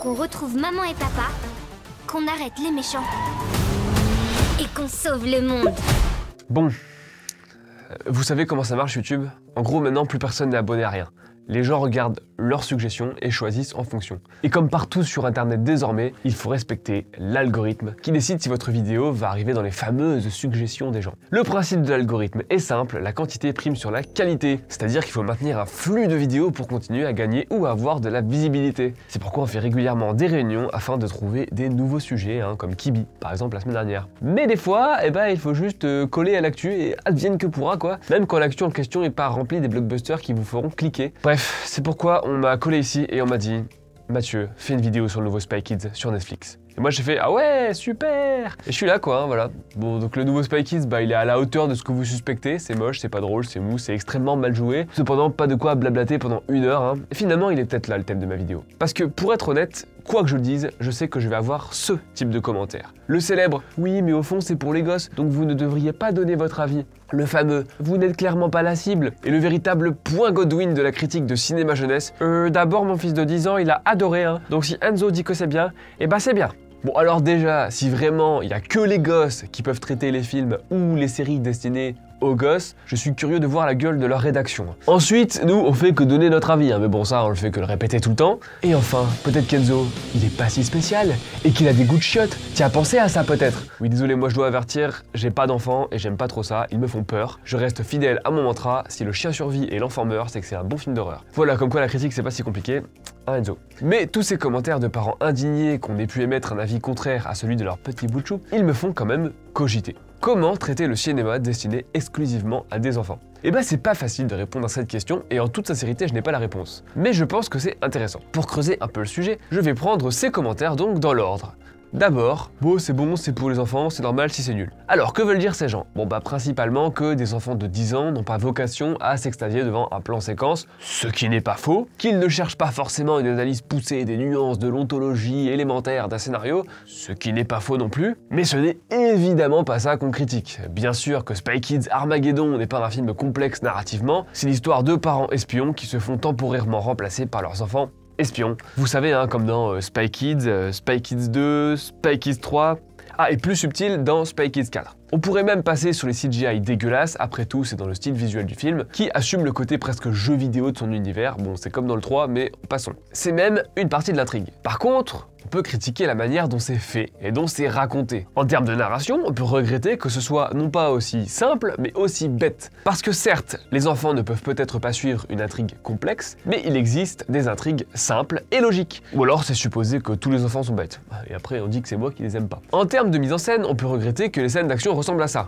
qu'on retrouve maman et papa, qu'on arrête les méchants et qu'on sauve le monde. Bon, vous savez comment ça marche YouTube? En gros, maintenant, plus personne n'est abonné à rien. Les gens regardent leurs suggestions et choisissent en fonction. Et comme partout sur internet désormais, il faut respecter l'algorithme qui décide si votre vidéo va arriver dans les fameuses suggestions des gens. Le principe de l'algorithme est simple, la quantité prime sur la qualité. C'est-à-dire qu'il faut maintenir un flux de vidéos pour continuer à gagner ou à avoir de la visibilité. C'est pourquoi on fait régulièrement des réunions afin de trouver des nouveaux sujets, comme Kibi, par exemple la semaine dernière. Mais des fois, il faut juste coller à l'actu et advienne que pourra quoi. Même quand l'actu en question n'est pas remplie des blockbusters qui vous feront cliquer. Bref, c'est pourquoi on m'a collé ici et on m'a dit « Mathieu, fais une vidéo sur le nouveau Spy Kids sur Netflix ». Et moi j'ai fait « Ah ouais, super !» Et je suis là quoi, voilà. Bon, donc le nouveau Spy Kids, il est à la hauteur de ce que vous suspectez. C'est moche, c'est pas drôle, c'est mou, c'est extrêmement mal joué. Cependant, pas de quoi blablater pendant 1 heure. Et finalement, il est peut-être là le thème de ma vidéo. Parce que pour être honnête, quoi que je le dise, je sais que je vais avoir ce type de commentaire. Le célèbre « Oui, mais au fond c'est pour les gosses, donc vous ne devriez pas donner votre avis ». Le fameux « Vous n'êtes clairement pas la cible ». Et le véritable point Godwin de la critique de cinéma jeunesse « D'abord mon fils de 10 ans, il a adoré, donc si Enzo dit que c'est bien, c'est bien ». Bon alors déjà, si vraiment il n'y a que les gosses qui peuvent traiter les films ou les séries destinées aux gosses, je suis curieux de voir la gueule de leur rédaction. Ensuite, nous, on fait que donner notre avis, mais bon ça, on le fait que le répéter tout le temps. Et enfin, peut-être qu'Enzo, il est pas si spécial, et qu'il a des goûts de chiottes. Tiens, pensez à ça peut-être. Oui, désolé, moi je dois avertir, j'ai pas d'enfants et j'aime pas trop ça, ils me font peur. Je reste fidèle à mon mantra, si le chien survit et l'enfant meurt, c'est que c'est un bon film d'horreur. Voilà, comme quoi la critique c'est pas si compliqué. Enzo. Mais tous ces commentaires de parents indignés qu'on ait pu émettre un avis contraire à celui de leur petit bout de chou, ils me font quand même cogiter. Comment traiter le cinéma destiné exclusivement à des enfants? C'est pas facile de répondre à cette question et en toute sincérité je n'ai pas la réponse. Mais je pense que c'est intéressant. Pour creuser un peu le sujet, je vais prendre ces commentaires donc dans l'ordre. D'abord, c'est bon, c'est pour les enfants, c'est normal si c'est nul. Alors, que veulent dire ces gens? Principalement que des enfants de 10 ans n'ont pas vocation à s'extasier devant un plan séquence, ce qui n'est pas faux, qu'ils ne cherchent pas forcément une analyse poussée des nuances de l'ontologie élémentaire d'un scénario, ce qui n'est pas faux non plus, mais ce n'est évidemment pas ça qu'on critique. Bien sûr que Spy Kids Armageddon n'est pas un film complexe narrativement, c'est l'histoire de parents espions qui se font temporairement remplacer par leurs enfants espions. Vous savez, comme dans Spy Kids, Spy Kids 2, Spy Kids 3, et plus subtil dans Spy Kids 4. On pourrait même passer sur les CGI dégueulasses, après tout c'est dans le style visuel du film, qui assume le côté presque jeu vidéo de son univers, bon c'est comme dans le 3 mais passons. C'est même une partie de l'intrigue. Par contre, on peut critiquer la manière dont c'est fait et dont c'est raconté. En termes de narration, on peut regretter que ce soit non pas aussi simple, mais aussi bête. Parce que certes, les enfants ne peuvent peut-être pas suivre une intrigue complexe, mais il existe des intrigues simples et logiques. Ou alors c'est supposé que tous les enfants sont bêtes. Et après on dit que c'est moi qui les aime pas. En termes de mise en scène, on peut regretter que les scènes d'action ressemblent à ça.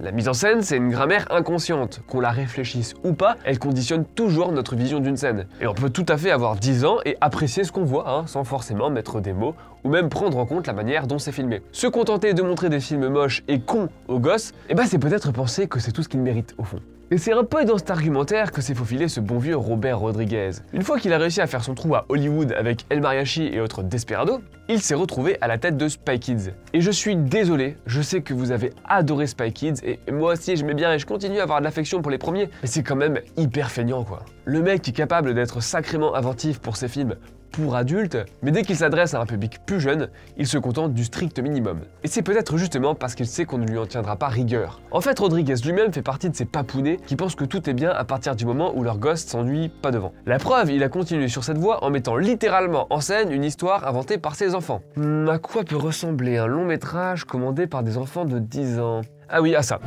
La mise en scène, c'est une grammaire inconsciente. Qu'on la réfléchisse ou pas, elle conditionne toujours notre vision d'une scène. Et on peut tout à fait avoir 10 ans et apprécier ce qu'on voit, sans forcément mettre des mots, ou même prendre en compte la manière dont c'est filmé. Se contenter de montrer des films moches et cons aux gosses, c'est peut-être penser que c'est tout ce qu'ils méritent au fond. Et c'est un peu dans cet argumentaire que s'est faufilé ce bon vieux Robert Rodriguez. Une fois qu'il a réussi à faire son trou à Hollywood avec El Mariachi et autres Desperado, il s'est retrouvé à la tête de Spy Kids. Et je suis désolé, je sais que vous avez adoré Spy Kids et moi aussi j'aimais bien et je continue à avoir de l'affection pour les premiers, mais c'est quand même hyper feignant quoi. Le mec est capable d'être sacrément inventif pour ses films pour adultes, mais dès qu'il s'adresse à un public plus jeune, il se contente du strict minimum. Et c'est peut-être justement parce qu'il sait qu'on ne lui en tiendra pas rigueur. En fait, Rodriguez lui-même fait partie de ces papounets qui pensent que tout est bien à partir du moment où leur gosse s'ennuie pas devant. La preuve, il a continué sur cette voie en mettant littéralement en scène une histoire inventée par ses enfants. À quoi peut ressembler un long métrage commandé par des enfants de 10 ans? Ah oui, à ça.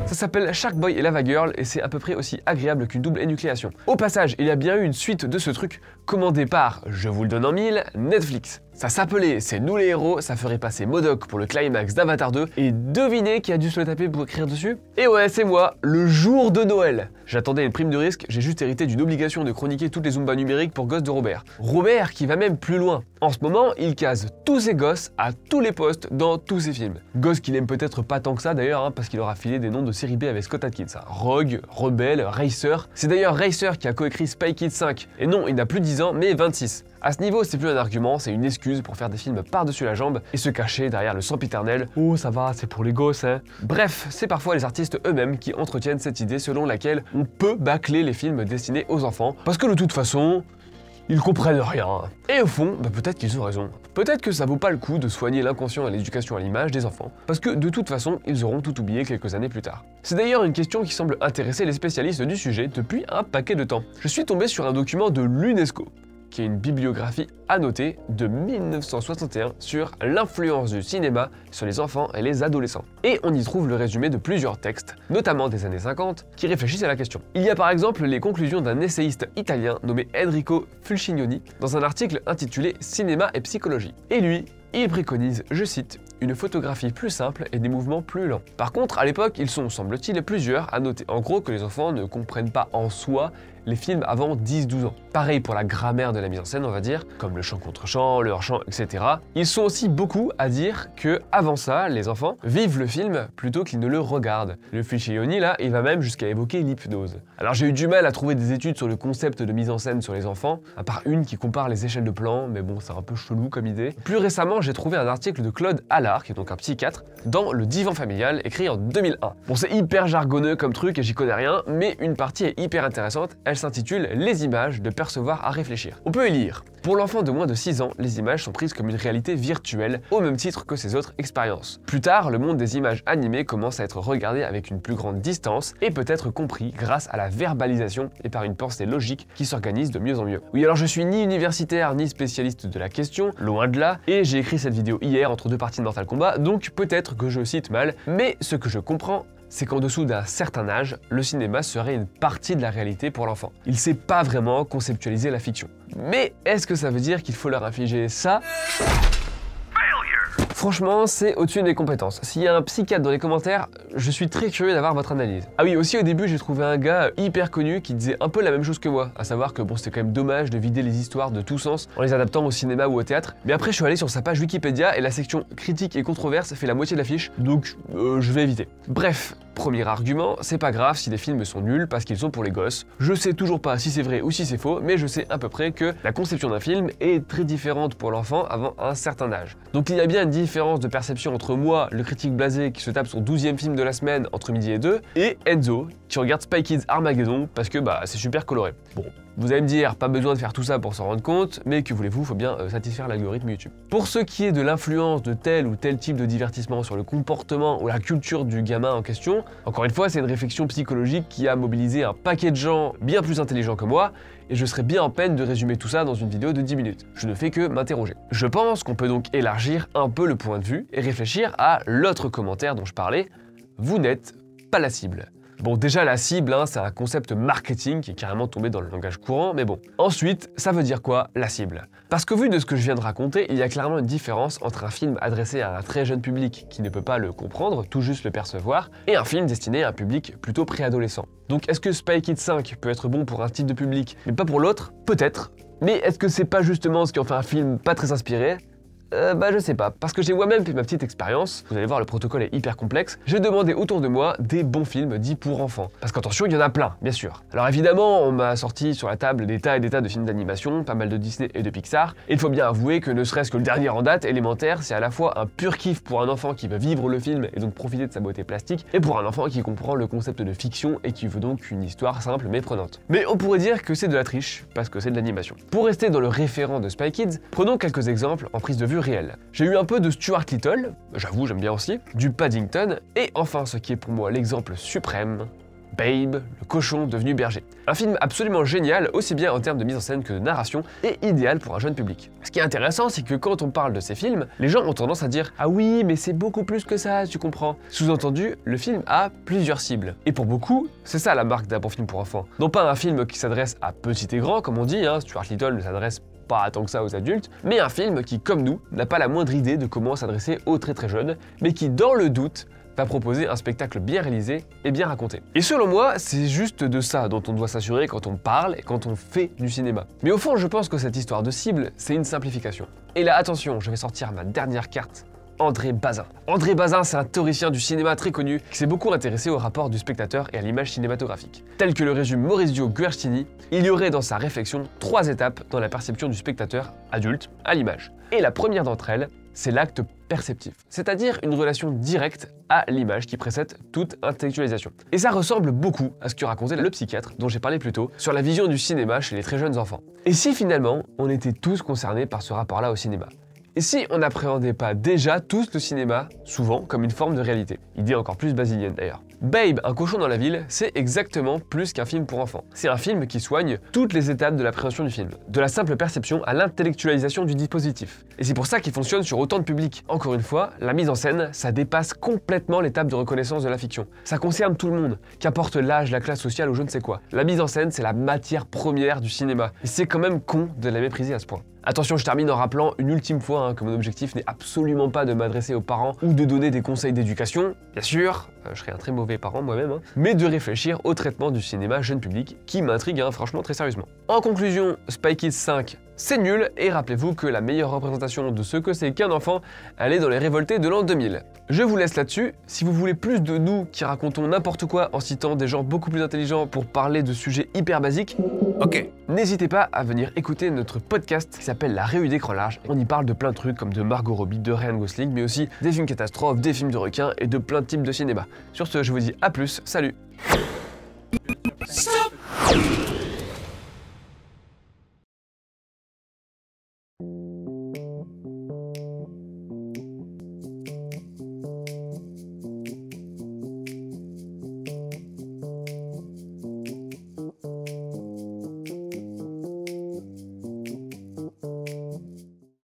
Ça s'appelle Shark Boy et Lava Girl et c'est à peu près aussi agréable qu'une double énucléation. Au passage, il y a bien eu une suite de ce truc commandé par, je vous le donne en mille, Netflix. Ça s'appelait C'est nous les héros, ça ferait passer MODOK pour le climax d'Avatar 2, et devinez qui a dû se le taper pour écrire dessus? Et ouais, c'est moi, le jour de Noël. J'attendais une prime de risque, j'ai juste hérité d'une obligation de chroniquer toutes les Zumba numériques pour gosses de Robert. Robert qui va même plus loin. En ce moment, il case tous ses gosses à tous les postes dans tous ses films. Gosses qu'il aime peut-être pas tant que ça d'ailleurs, parce qu'il aura filé des noms de série B avec Scott Adkins. Rogue, Rebelle, Racer. C'est d'ailleurs Racer qui a coécrit Spy Kids 5. Et non, il n'a plus 10 ans, mais 26. À ce niveau, c'est plus un argument, c'est une excuse pour faire des films par-dessus la jambe et se cacher derrière le sempiternel « Oh ça va, c'est pour les gosses, hein ». Bref, c'est parfois les artistes eux-mêmes qui entretiennent cette idée selon laquelle on peut bâcler les films destinés aux enfants, parce que de toute façon, ils comprennent rien. Et au fond, peut-être qu'ils ont raison. Peut-être que ça vaut pas le coup de soigner l'inconscient et l'éducation à l'image des enfants, parce que de toute façon, ils auront tout oublié quelques années plus tard. C'est d'ailleurs une question qui semble intéresser les spécialistes du sujet depuis un paquet de temps. Je suis tombé sur un document de l'UNESCO, qui est une bibliographie annotée de 1961 sur l'influence du cinéma sur les enfants et les adolescents. Et on y trouve le résumé de plusieurs textes, notamment des années 50, qui réfléchissent à la question. Il y a par exemple les conclusions d'un essayiste italien nommé Enrico Fulcignoni dans un article intitulé Cinéma et psychologie. Et lui, il préconise, je cite, une photographie plus simple et des mouvements plus lents. Par contre, à l'époque, ils sont, semble-t-il, plusieurs à noter en gros que les enfants ne comprennent pas en soi les films avant 10-12 ans. Pareil pour la grammaire de la mise en scène, on va dire, comme le chant contre chant, le hors-champ, etc. Ils sont aussi beaucoup à dire que, avant ça, les enfants vivent le film plutôt qu'ils ne le regardent. Le Fulcignoni, là, il va même jusqu'à évoquer l'hypnose. Alors j'ai eu du mal à trouver des études sur le concept de mise en scène sur les enfants, à part une qui compare les échelles de plans, mais bon, c'est un peu chelou comme idée. Plus récemment, j'ai trouvé un article de Claude Allard, qui est donc un psychiatre, dans Le Divan familial, écrit en 2001. Bon, c'est hyper jargonneux comme truc et j'y connais rien, mais une partie est hyper intéressante. Elle s'intitule « Les images de percevoir à réfléchir ». On peut y lire. Pour l'enfant de moins de 6 ans, les images sont prises comme une réalité virtuelle, au même titre que ses autres expériences. Plus tard, le monde des images animées commence à être regardé avec une plus grande distance et peut être compris grâce à la verbalisation et par une pensée logique qui s'organise de mieux en mieux. Oui, alors je suis ni universitaire ni spécialiste de la question, loin de là, et j'ai écrit cette vidéo hier entre deux parties de Mortal Kombat, donc peut-être que je cite mal, mais ce que je comprends, c'est qu'en dessous d'un certain âge, le cinéma serait une partie de la réalité pour l'enfant. Il sait pas vraiment conceptualiser la fiction. Mais est-ce que ça veut dire qu'il faut leur infliger ça ? Franchement, c'est au-dessus des compétences. S'il y a un psychiatre dans les commentaires, je suis très curieux d'avoir votre analyse. Ah oui, aussi au début, j'ai trouvé un gars hyper connu qui disait un peu la même chose que moi, à savoir que bon, c'était quand même dommage de vider les histoires de tout sens en les adaptant au cinéma ou au théâtre. Mais après, je suis allé sur sa page Wikipédia et la section critique et controverse fait la moitié de l'affiche, donc je vais éviter. Bref. Premier argument, c'est pas grave si les films sont nuls parce qu'ils sont pour les gosses. Je sais toujours pas si c'est vrai ou si c'est faux, mais je sais à peu près que la conception d'un film est très différente pour l'enfant avant un certain âge. Donc il y a bien une différence de perception entre moi, le critique blasé qui se tape son 12e film de la semaine entre midi et 2, et Enzo, qui regarde Spy Kids Armageddon parce que c'est super coloré. Bon. Vous allez me dire, pas besoin de faire tout ça pour s'en rendre compte, mais que voulez-vous, faut bien satisfaire l'algorithme YouTube. Pour ce qui est de l'influence de tel ou tel type de divertissement sur le comportement ou la culture du gamin en question, encore une fois, c'est une réflexion psychologique qui a mobilisé un paquet de gens bien plus intelligents que moi, et je serais bien en peine de résumer tout ça dans une vidéo de 10 minutes. Je ne fais que m'interroger. Je pense qu'on peut donc élargir un peu le point de vue et réfléchir à l'autre commentaire dont je parlais, vous n'êtes pas la cible. Bon, déjà la cible, c'est un concept marketing qui est carrément tombé dans le langage courant, mais bon. Ensuite, ça veut dire quoi, la cible? Parce que vu de ce que je viens de raconter, il y a clairement une différence entre un film adressé à un très jeune public qui ne peut pas le comprendre, tout juste le percevoir, et un film destiné à un public plutôt préadolescent. Donc est-ce que Spy Kids 5 peut être bon pour un type de public, mais pas pour l'autre? Peut-être. Mais est-ce que c'est pas justement ce qui en fait un film pas très inspiré? Je sais pas, parce que j'ai moi-même fait ma petite expérience, vous allez voir le protocole est hyper complexe, j'ai demandé autour de moi des bons films dits pour enfants. Parce qu'attention, il y en a plein, bien sûr. Alors évidemment, on m'a sorti sur la table des tas et des tas de films d'animation, pas mal de Disney et de Pixar, et il faut bien avouer que ne serait-ce que le dernier en date, Élémentaire, c'est à la fois un pur kiff pour un enfant qui veut vivre le film et donc profiter de sa beauté plastique, et pour un enfant qui comprend le concept de fiction et qui veut donc une histoire simple mais prenante. Mais on pourrait dire que c'est de la triche, parce que c'est de l'animation. Pour rester dans le référent de Spy Kids, prenons quelques exemples en prise de vue réelle. J'ai eu un peu de Stuart Little, j'avoue j'aime bien aussi, du Paddington, et enfin ce qui est pour moi l'exemple suprême, Babe, le cochon devenu berger. Un film absolument génial, aussi bien en termes de mise en scène que de narration, et idéal pour un jeune public. Ce qui est intéressant, c'est que quand on parle de ces films, les gens ont tendance à dire « Ah oui, mais c'est beaucoup plus que ça, tu comprends ». Sous-entendu, le film a plusieurs cibles. Et pour beaucoup, c'est ça la marque d'un bon film pour enfants. Non pas un film qui s'adresse à petit et grand, comme on dit, Stuart Little ne s'adresse pas tant que ça aux adultes, mais un film qui, comme nous, n'a pas la moindre idée de comment s'adresser aux très très jeunes, mais qui, dans le doute, va proposer un spectacle bien réalisé et bien raconté. Et selon moi, c'est juste de ça dont on doit s'assurer quand on parle et quand on fait du cinéma. Mais au fond, je pense que cette histoire de cible, c'est une simplification. Et là, attention, je vais sortir ma dernière carte. André Bazin. André Bazin, c'est un théoricien du cinéma très connu qui s'est beaucoup intéressé au rapport du spectateur et à l'image cinématographique. Tel que le résume Maurizio Guercini, il y aurait dans sa réflexion 3 étapes dans la perception du spectateur adulte à l'image. Et la première d'entre elles, c'est l'acte perceptif, c'est-à-dire une relation directe à l'image qui précède toute intellectualisation. Et ça ressemble beaucoup à ce que racontait le psychiatre dont j'ai parlé plus tôt sur la vision du cinéma chez les très jeunes enfants. Et si finalement, on était tous concernés par ce rapport-là au cinéma ? Et si on n'appréhendait pas déjà tous le cinéma, souvent, comme une forme de réalité? Idée encore plus basilienne d'ailleurs. Babe, un cochon dans la ville, c'est exactement plus qu'un film pour enfants. C'est un film qui soigne toutes les étapes de l'appréhension du film, de la simple perception à l'intellectualisation du dispositif. Et c'est pour ça qu'il fonctionne sur autant de publics. Encore une fois, la mise en scène, ça dépasse complètement l'étape de reconnaissance de la fiction. Ça concerne tout le monde, qu'importe l'âge, la classe sociale ou je ne sais quoi. La mise en scène, c'est la matière première du cinéma. Et c'est quand même con de la mépriser à ce point. Attention, je termine en rappelant une ultime fois que mon objectif n'est absolument pas de m'adresser aux parents ou de donner des conseils d'éducation, bien sûr, je serais un très mauvais parent moi-même, mais de réfléchir au traitement du cinéma jeune public qui m'intrigue franchement très sérieusement. En conclusion, Spy Kids 5, c'est nul, et rappelez-vous que la meilleure représentation de ce que c'est qu'un enfant, elle est dans Les Révoltés de l'an 2000. Je vous laisse là-dessus. Si vous voulez plus de nous qui racontons n'importe quoi en citant des gens beaucoup plus intelligents pour parler de sujets hyper basiques, ok, n'hésitez pas à venir écouter notre podcast qui s'appelle La Réu d'écran large. On y parle de plein de trucs comme de Margot Robbie, de Ryan Gosling, mais aussi des films catastrophes, des films de requins et de plein de types de cinéma. Sur ce, je vous dis à plus, salut. Stop.